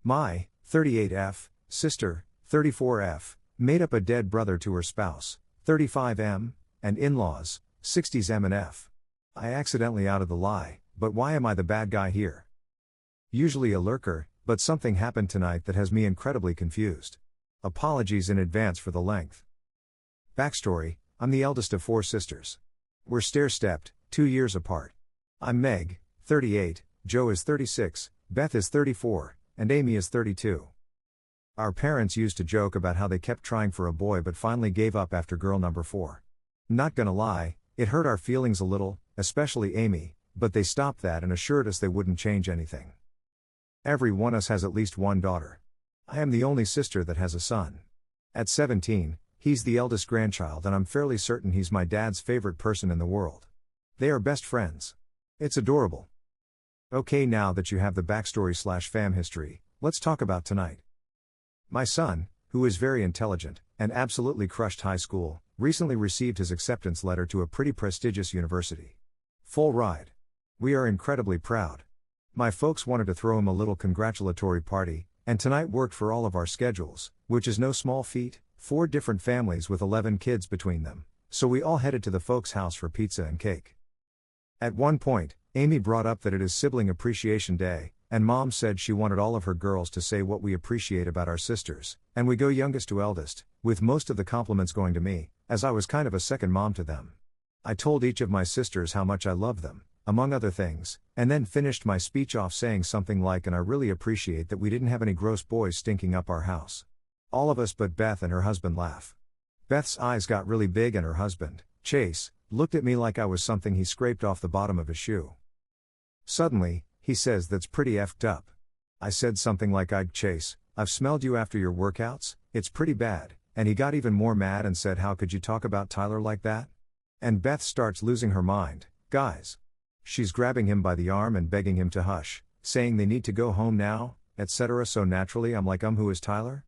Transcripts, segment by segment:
My 38F sister, 34F, made up a dead brother to her spouse, 35M, and in-laws, 60s M and F. I accidentally outed the lie, but why am I the bad guy here? Usually a lurker, but something happened tonight that has me incredibly confused. Apologies in advance for the length. Backstory: I'm the eldest of 4 sisters. We're stair-stepped, 2 years apart. I'm Meg, 38, Joe is 36, Beth is 34, and Amy is 32. Our parents used to joke about how they kept trying for a boy but finally gave up after girl number 4. Not gonna lie, it hurt our feelings a little, especially Amy, but they stopped that and assured us they wouldn't change anything. Every one of us has at least one daughter. I am the only sister that has a son. At 17, he's the eldest grandchild and I'm fairly certain he's my dad's favorite person in the world. They are best friends. It's adorable. Okay, now that you have the backstory/fam history, let's talk about tonight. My son, who is very intelligent, and absolutely crushed high school, recently received his acceptance letter to a pretty prestigious university. Full ride. We are incredibly proud. My folks wanted to throw him a little congratulatory party, and tonight worked for all of our schedules, which is no small feat, 4 different families with 11 kids between them, so we all headed to the folks' house for pizza and cake. At one point, Amy brought up that it is Sibling Appreciation Day, and Mom said she wanted all of her girls to say what we appreciate about our sisters, and we go youngest to eldest, with most of the compliments going to me, as I was kind of a second mom to them. I told each of my sisters how much I love them, among other things, and then finished my speech off saying something like, and I really appreciate that we didn't have any gross boys stinking up our house. All of us but Beth and her husband laugh. Beth's eyes got really big and her husband, Chase, looked at me like I was something he scraped off the bottom of his shoe. Suddenly, he says, "That's pretty effed up." I said something like, "Chase, I've smelled you after your workouts, it's pretty bad," and he got even more mad and said, "How could you talk about Tyler like that?" And Beth starts losing her mind, guys. She's grabbing him by the arm and begging him to hush, saying they need to go home now, etc. So naturally I'm like, who is Tyler?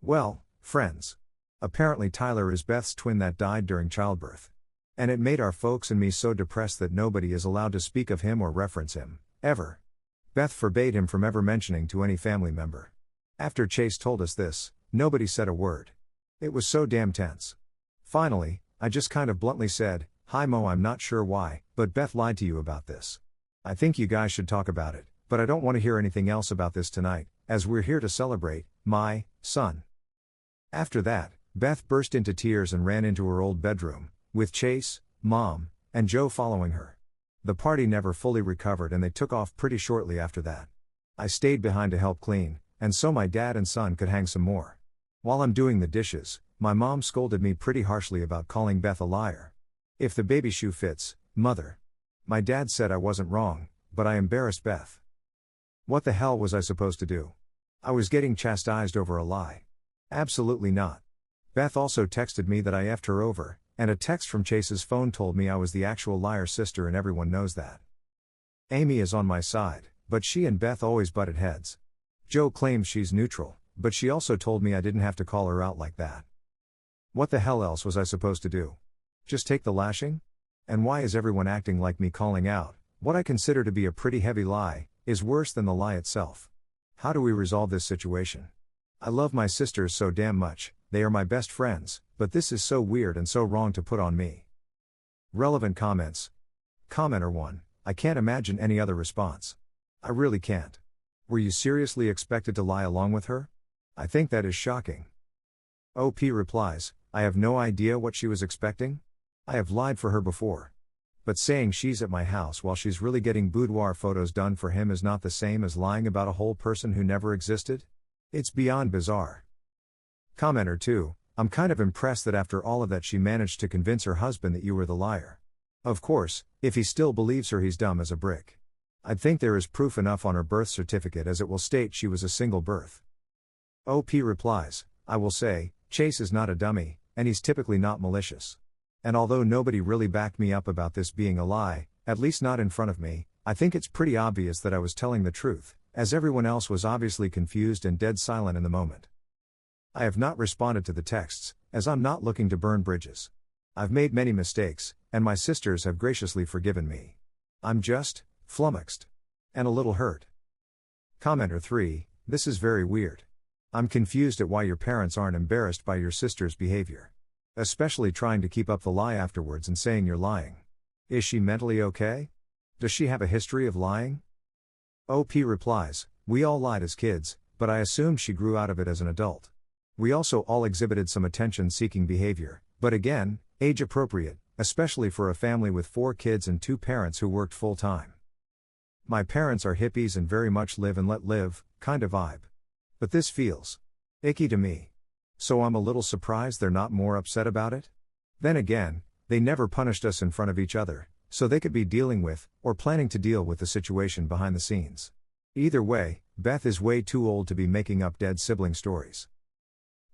Well, friends. Apparently Tyler is Beth's twin that died during childbirth. And it made our folks and me so depressed that nobody is allowed to speak of him or reference him, ever. Beth forbade him from ever mentioning to any family member. After Chase told us this, nobody said a word. It was so damn tense. Finally, I just kind of bluntly said, "Hi Mo, I'm not sure why, but Beth lied to you about this. I think you guys should talk about it, but I don't want to hear anything else about this tonight, as we're here to celebrate my son." After that, Beth burst into tears and ran into her old bedroom, with Chase, Mom, and Joe following her. The party never fully recovered and they took off pretty shortly after that. I stayed behind to help clean, and so my dad and son could hang some more. While I'm doing the dishes, my mom scolded me pretty harshly about calling Beth a liar. "If the baby shoe fits, mother." My dad said I wasn't wrong, but I embarrassed Beth. What the hell was I supposed to do? I was getting chastised over a lie. Absolutely not. Beth also texted me that I effed her over, and a text from Chase's phone told me I was the actual liar sister and everyone knows that. Amy is on my side, but she and Beth always butted heads. Joe claims she's neutral, but she also told me I didn't have to call her out like that. What the hell else was I supposed to do? Just take the lashing? And why is everyone acting like me calling out what I consider to be a pretty heavy lie is worse than the lie itself? How do we resolve this situation? I love my sisters so damn much, they are my best friends, but this is so weird and so wrong to put on me. Relevant comments. Commenter 1, I can't imagine any other response. I really can't. Were you seriously expected to lie along with her? I think that is shocking. OP replies, I have no idea what she was expecting. I have lied for her before. But saying she's at my house while she's really getting boudoir photos done for him is not the same as lying about a whole person who never existed? It's beyond bizarre. Commenter 2, I'm kind of impressed that after all of that she managed to convince her husband that you were the liar. Of course, if he still believes her, he's dumb as a brick. I'd think there is proof enough on her birth certificate as it will state she was a single birth. OP replies, I will say, Chase is not a dummy, and he's typically not malicious. And although nobody really backed me up about this being a lie, at least not in front of me, I think it's pretty obvious that I was telling the truth, as everyone else was obviously confused and dead silent in the moment. I have not responded to the texts, as I'm not looking to burn bridges. I've made many mistakes, and my sisters have graciously forgiven me. I'm just flummoxed. And a little hurt. Commenter 3, This is very weird. I'm confused at why your parents aren't embarrassed by your sister's behavior. Especially trying to keep up the lie afterwards and saying you're lying. Is she mentally okay? Does she have a history of lying? OP replies, we all lied as kids, but I assumed she grew out of it as an adult. We also all exhibited some attention-seeking behavior, but again, age-appropriate, especially for a family with 4 kids and 2 parents who worked full-time. My parents are hippies and very much live and let live, kind of vibe. But this feels icky to me. So I'm a little surprised they're not more upset about it? Then again, they never punished us in front of each other, so they could be dealing with, or planning to deal with the situation behind the scenes. Either way, Beth is way too old to be making up dead sibling stories.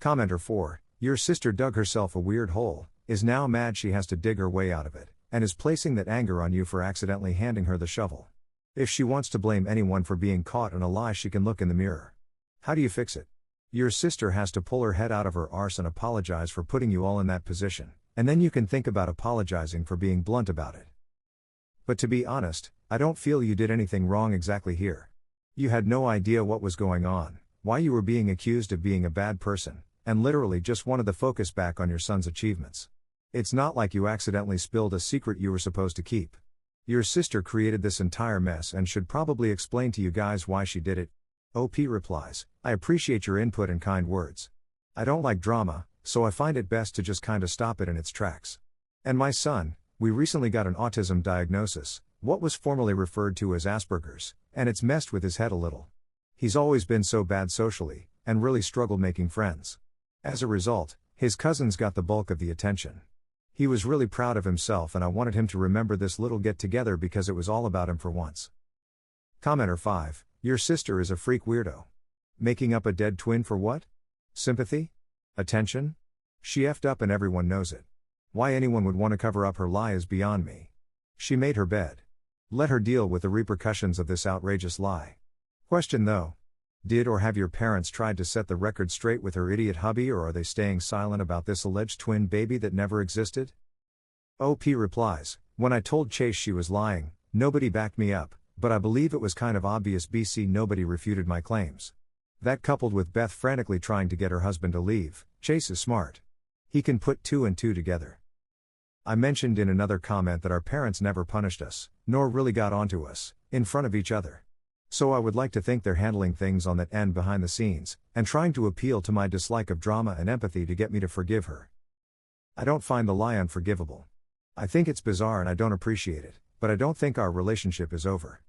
Commenter 4, your sister dug herself a weird hole, is now mad she has to dig her way out of it, and is placing that anger on you for accidentally handing her the shovel. If she wants to blame anyone for being caught in a lie, she can look in the mirror. How do you fix it? Your sister has to pull her head out of her arse and apologize for putting you all in that position, and then you can think about apologizing for being blunt about it. But to be honest, I don't feel you did anything wrong exactly here. You had no idea what was going on, why you were being accused of being a bad person, and literally just wanted the focus back on your son's achievements. It's not like you accidentally spilled a secret you were supposed to keep. Your sister created this entire mess and should probably explain to you guys why she did it. OP replies, I appreciate your input and kind words. I don't like drama, so I find it best to just kinda stop it in its tracks. And my son, we recently got an autism diagnosis, what was formerly referred to as Asperger's, and it's messed with his head a little. He's always been so bad socially, and really struggled making friends. As a result, his cousins got the bulk of the attention. He was really proud of himself and I wanted him to remember this little get-together because it was all about him for once. Commenter 5, your sister is a freak weirdo. Making up a dead twin for what? Sympathy? Attention? She effed up and everyone knows it. Why anyone would want to cover up her lie is beyond me. She made her bed. Let her deal with the repercussions of this outrageous lie. Question though. Did or have your parents tried to set the record straight with her idiot hubby, or are they staying silent about this alleged twin baby that never existed? OP replies, when I told Chase she was lying, nobody backed me up, but I believe it was kind of obvious nobody refuted my claims. That coupled with Beth frantically trying to get her husband to leave, Chase is smart. He can put 2 and 2 together. I mentioned in another comment that our parents never punished us, nor really got onto us, in front of each other. So I would like to think they're handling things on that end behind the scenes, and trying to appeal to my dislike of drama and empathy to get me to forgive her. I don't find the lie unforgivable. I think it's bizarre and I don't appreciate it, but I don't think our relationship is over.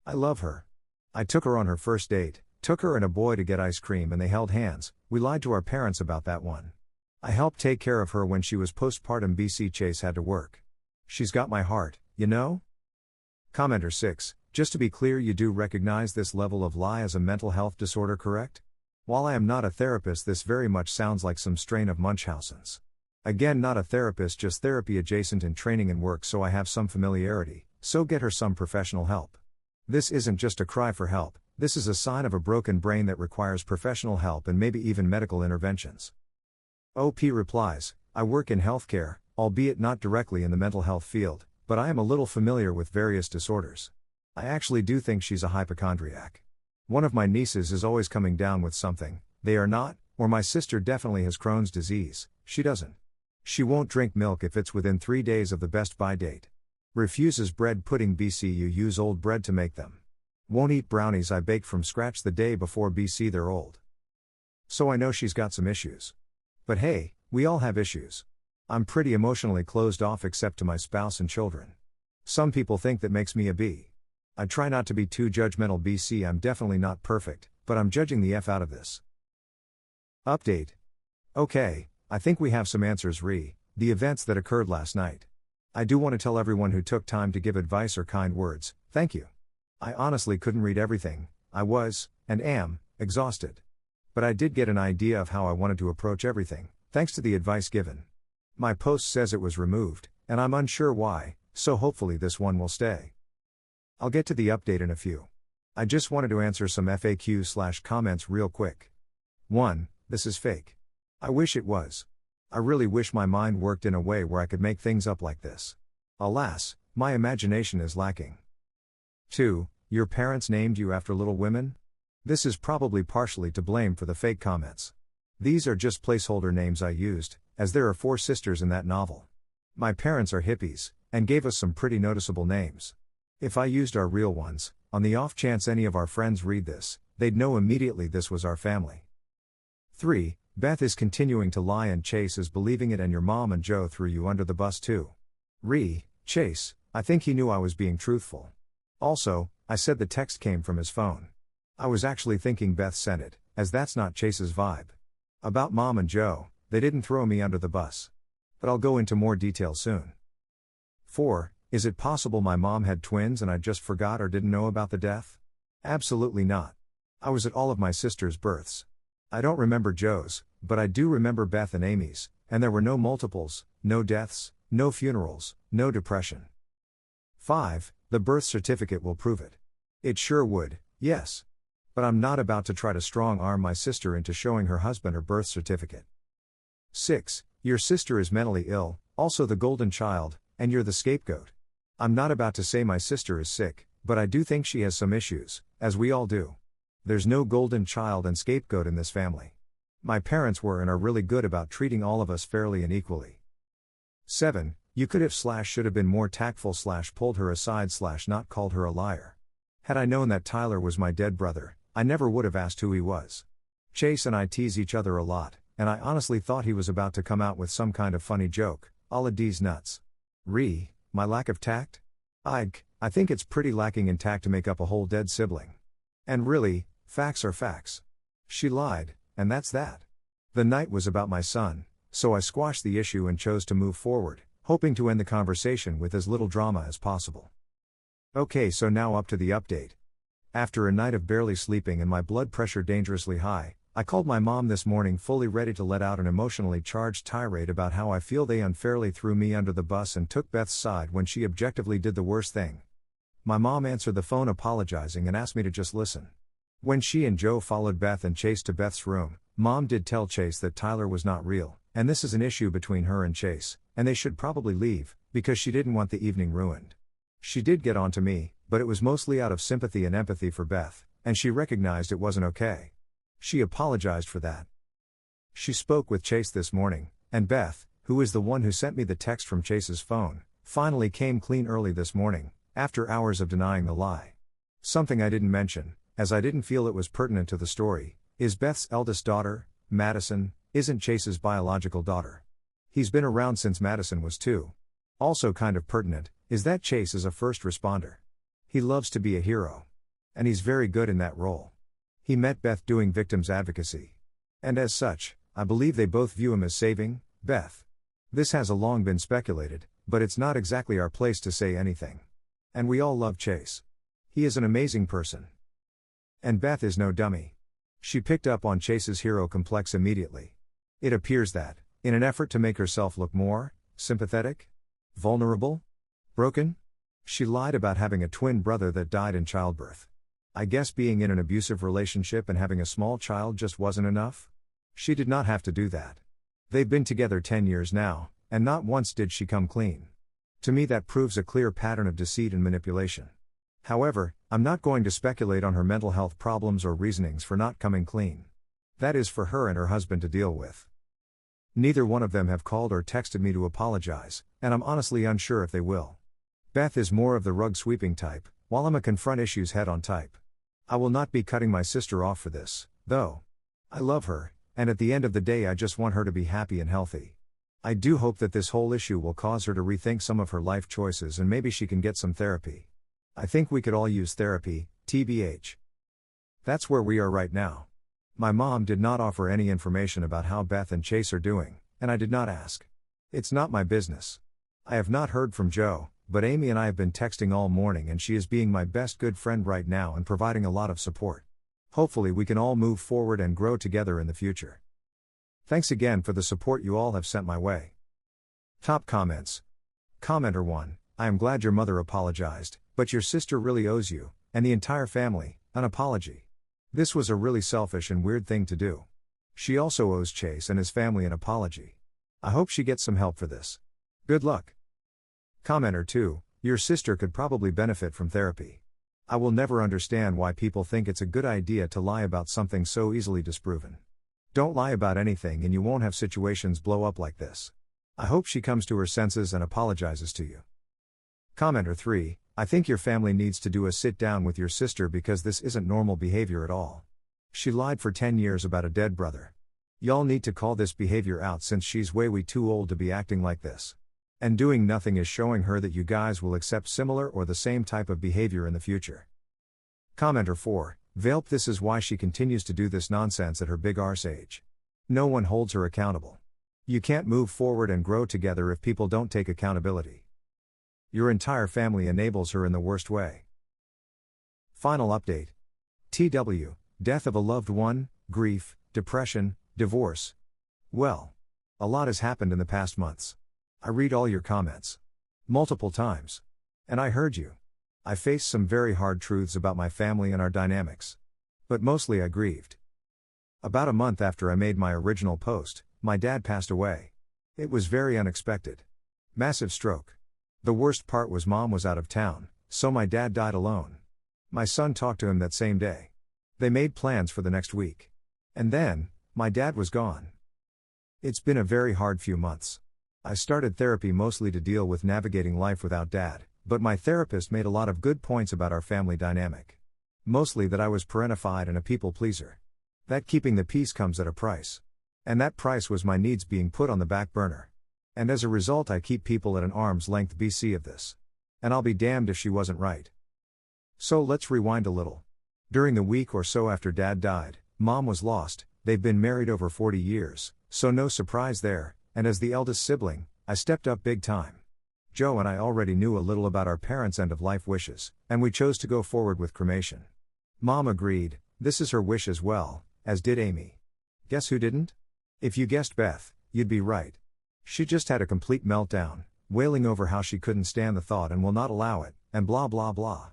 I love her. I took her on her first date, took her and a boy to get ice cream and they held hands. We lied to our parents about that one. I helped take care of her when she was postpartum. Chase had to work. She's got my heart, you know? Commenter 6, just to be clear, you do recognize this level of lie as a mental health disorder, correct? While I am not a therapist, this very much sounds like some strain of Munchausen's. Again, not a therapist, just therapy adjacent in training and work, so I have some familiarity, so get her some professional help. This isn't just a cry for help, this is a sign of a broken brain that requires professional help and maybe even medical interventions. OP replies, I work in healthcare, albeit not directly in the mental health field, but I am a little familiar with various disorders. I actually do think she's a hypochondriac. One of my nieces is always coming down with something, they are not, or my sister definitely has Crohn's disease, she doesn't. She won't drink milk if it's within 3 days of the best buy date. Refuses bread pudding. You use old bread to make them. Won't eat brownies I baked from scratch the day before. They're old. So I know she's got some issues. But hey, we all have issues. I'm pretty emotionally closed off except to my spouse and children. Some people think that makes me a B. I try not to be too judgmental. I'm definitely not perfect, but I'm judging the F out of this. Update. Okay, I think we have some answers the events that occurred last night. I do want to tell everyone who took time to give advice or kind words, thank you. I honestly couldn't read everything, I was, and am, exhausted. But I did get an idea of how I wanted to approach everything, thanks to the advice given. My post says it was removed, and I'm unsure why, so hopefully this one will stay. I'll get to the update in a few. I just wanted to answer some FAQs/comments real quick. 1. This is fake. I wish it was. I really wish my mind worked in a way where I could make things up like this. Alas, my imagination is lacking. 2. Your parents named you after Little Women? This is probably partially to blame for the fake comments. These are just placeholder names I used, as there are 4 sisters in that novel. My parents are hippies, and gave us some pretty noticeable names. If I used our real ones, on the off chance any of our friends read this, they'd know immediately this was our family. 3. Beth is continuing to lie and Chase is believing it, and your mom and Joe threw you under the bus too. Chase, I think he knew I was being truthful. Also, I said the text came from his phone. I was actually thinking Beth sent it, as that's not Chase's vibe. About Mom and Joe, they didn't throw me under the bus. But I'll go into more detail soon. 4. Is it possible my mom had twins and I just forgot or didn't know about the death? Absolutely not. I was at all of my sisters' births. I don't remember Joe's, but I do remember Beth and Amy's, and there were no multiples, no deaths, no funerals, no depression. 5. The birth certificate will prove it. It sure would, yes. But I'm not about to try to strong-arm my sister into showing her husband her birth certificate. 6. Your sister is mentally ill, also the golden child, and you're the scapegoat. I'm not about to say my sister is sick, but I do think she has some issues, as we all do. There's no golden child and scapegoat in this family. My parents were and are really good about treating all of us fairly and equally. 7. You could have / should have been more tactful / pulled her aside / not called her a liar. Had I known that Tyler was my dead brother, I never would have asked who he was. Chase and I tease each other a lot, and I honestly thought he was about to come out with some kind of funny joke, a la D's nuts. My lack of tact? I think it's pretty lacking in tact to make up a whole dead sibling. And really, facts are facts. She lied, and that's that. The night was about my son, so I squashed the issue and chose to move forward, hoping to end the conversation with as little drama as possible. Okay, so now up to the update. After a night of barely sleeping and my blood pressure dangerously high, I called my mom this morning fully ready to let out an emotionally charged tirade about how I feel they unfairly threw me under the bus and took Beth's side when she objectively did the worst thing. My mom answered the phone apologizing and asked me to just listen. When she and Joe followed Beth and Chase to Beth's room, Mom did tell Chase that Tyler was not real, and this is an issue between her and Chase, and they should probably leave, because she didn't want the evening ruined. She did get on to me, but it was mostly out of sympathy and empathy for Beth, and she recognized it wasn't okay. She apologized for that. She spoke with Chase this morning, and Beth, who is the one who sent me the text from Chase's phone, finally came clean early this morning, after hours of denying the lie. Something I didn't mention, as I didn't feel it was pertinent to the story, is Beth's eldest daughter, Madison, isn't Chase's biological daughter. He's been around since Madison was 2. Also kind of pertinent, is that Chase is a first responder. He loves to be a hero. And he's very good in that role. He met Beth doing victims advocacy. And as such, I believe they both view him as saving Beth. This has long been speculated, but it's not exactly our place to say anything. And we all love Chase. He is an amazing person. And Beth is no dummy. She picked up on Chase's hero complex immediately. It appears that, in an effort to make herself look more sympathetic, vulnerable, broken, she lied about having a twin brother that died in childbirth. I guess being in an abusive relationship and having a small child just wasn't enough? She did not have to do that. They've been together 10 years now, and not once did she come clean. To me that proves a clear pattern of deceit and manipulation. However, I'm not going to speculate on her mental health problems or reasonings for not coming clean. That is for her and her husband to deal with. Neither one of them have called or texted me to apologize, and I'm honestly unsure if they will. Beth is more of the rug-sweeping type, while I'm a confront issues head-on type. I will not be cutting my sister off for this, though. I love her, and at the end of the day I just want her to be happy and healthy. I do hope that this whole issue will cause her to rethink some of her life choices and maybe she can get some therapy. I think we could all use therapy, TBH. That's where we are right now. My mom did not offer any information about how Beth and Chase are doing, and I did not ask. It's not my business. I have not heard from Joe, but Amy and I have been texting all morning and she is being my best good friend right now and providing a lot of support. Hopefully we can all move forward and grow together in the future. Thanks again for the support you all have sent my way. Top comments. Commenter 1, I am glad your mother apologized, but your sister really owes you, and the entire family, an apology. This was a really selfish and weird thing to do. She also owes Chase and his family an apology. I hope she gets some help for this. Good luck. Commenter 2, your sister could probably benefit from therapy. I will never understand why people think it's a good idea to lie about something so easily disproven. Don't lie about anything and you won't have situations blow up like this. I hope she comes to her senses and apologizes to you. Commenter 3, I think your family needs to do a sit down with your sister because this isn't normal behavior at all. She lied for 10 years about a dead brother. Y'all need to call this behavior out since she's way too old to be acting like this. And doing nothing is showing her that you guys will accept similar or the same type of behavior in the future. Commenter 4, Velp, this is why she continues to do this nonsense at her big arse age. No one holds her accountable. You can't move forward and grow together if people don't take accountability. Your entire family enables her in the worst way. Final update. TW, death of a loved one, grief, depression, divorce. Well, a lot has happened in the past months. I read all your comments. Multiple times. And I heard you. I faced some very hard truths about my family and our dynamics. But mostly I grieved. About a month after I made my original post, my dad passed away. It was very unexpected. Massive stroke. The worst part was Mom was out of town, so my dad died alone. My son talked to him that same day. They made plans for the next week. And then, my dad was gone. It's been a very hard few months. I started therapy mostly to deal with navigating life without dad, but my therapist made a lot of good points about our family dynamic. Mostly that I was parentified and a people pleaser. That keeping the peace comes at a price. And that price was my needs being put on the back burner. And as a result I keep people at an arm's length BC of this. And I'll be damned if she wasn't right. So let's rewind a little. During the week or so after Dad died, Mom was lost. They've been married over 40 years, so no surprise there, and as the eldest sibling, I stepped up big time. Joe and I already knew a little about our parents' end-of-life wishes, and we chose to go forward with cremation. Mom agreed, this is her wish as well, as did Amy. Guess who didn't? If you guessed Beth, you'd be right. She just had a complete meltdown, wailing over how she couldn't stand the thought and will not allow it, and blah blah blah.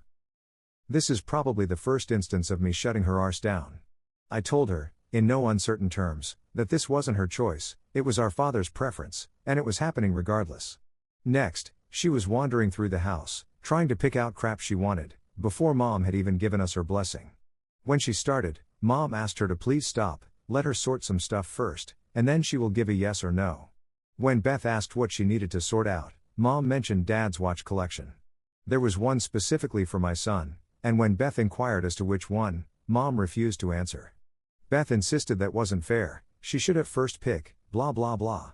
This is probably the first instance of me shutting her arse down. I told her, in no uncertain terms, that this wasn't her choice, it was our father's preference, and it was happening regardless. Next, she was wandering through the house, trying to pick out crap she wanted, before Mom had even given us her blessing. When she started, Mom asked her to please stop, let her sort some stuff first, and then she will give a yes or no. When Beth asked what she needed to sort out, Mom mentioned Dad's watch collection. There was one specifically for my son, and when Beth inquired as to which one, Mom refused to answer. Beth insisted that wasn't fair, she should have first pick, blah blah blah.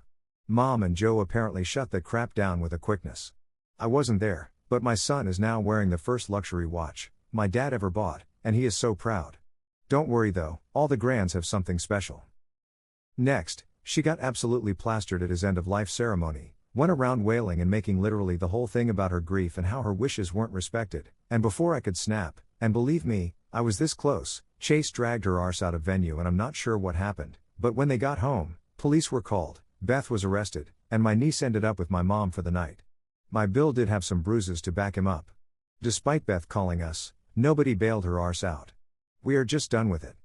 Mom and Joe apparently shut that crap down with a quickness. I wasn't there, but my son is now wearing the first luxury watch my dad ever bought, and he is so proud. Don't worry though, all the grands have something special. Next, she got absolutely plastered at his end-of-life ceremony, went around wailing and making literally the whole thing about her grief and how her wishes weren't respected, and before I could snap, and believe me, I was this close, Chase dragged her arse out of venue and I'm not sure what happened, but when they got home, police were called, Beth was arrested, and my niece ended up with my mom for the night. My Bill did have some bruises to back him up. Despite Beth calling us, nobody bailed her arse out. We are just done with it.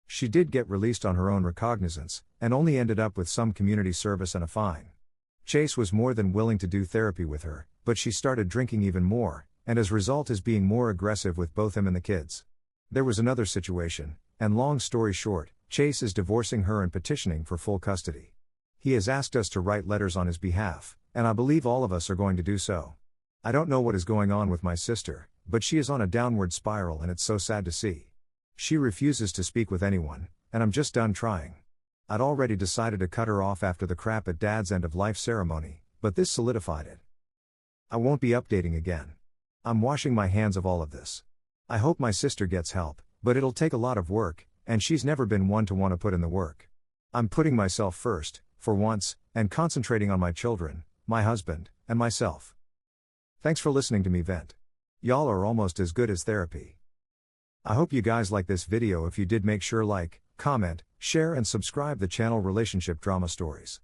She did get released on her own recognizance, and only ended up with some community service and a fine. Chase was more than willing to do therapy with her, but she started drinking even more, and as a result is being more aggressive with both him and the kids. There was another situation, and long story short, Chase is divorcing her and petitioning for full custody. He has asked us to write letters on his behalf, and I believe all of us are going to do so. I don't know what is going on with my sister, but she is on a downward spiral and it's so sad to see. She refuses to speak with anyone, and I'm just done trying. I'd already decided to cut her off after the crap at Dad's end-of-life ceremony, but this solidified it. I won't be updating again. I'm washing my hands of all of this. I hope my sister gets help, but it'll take a lot of work, and she's never been one to want to put in the work. I'm putting myself first, for once, and concentrating on my children, my husband, and myself. Thanks for listening to me vent. Y'all are almost as good as therapy. I hope you guys like this video. If you did, make sure like, comment, share and subscribe the channel Relationship Drama Stories.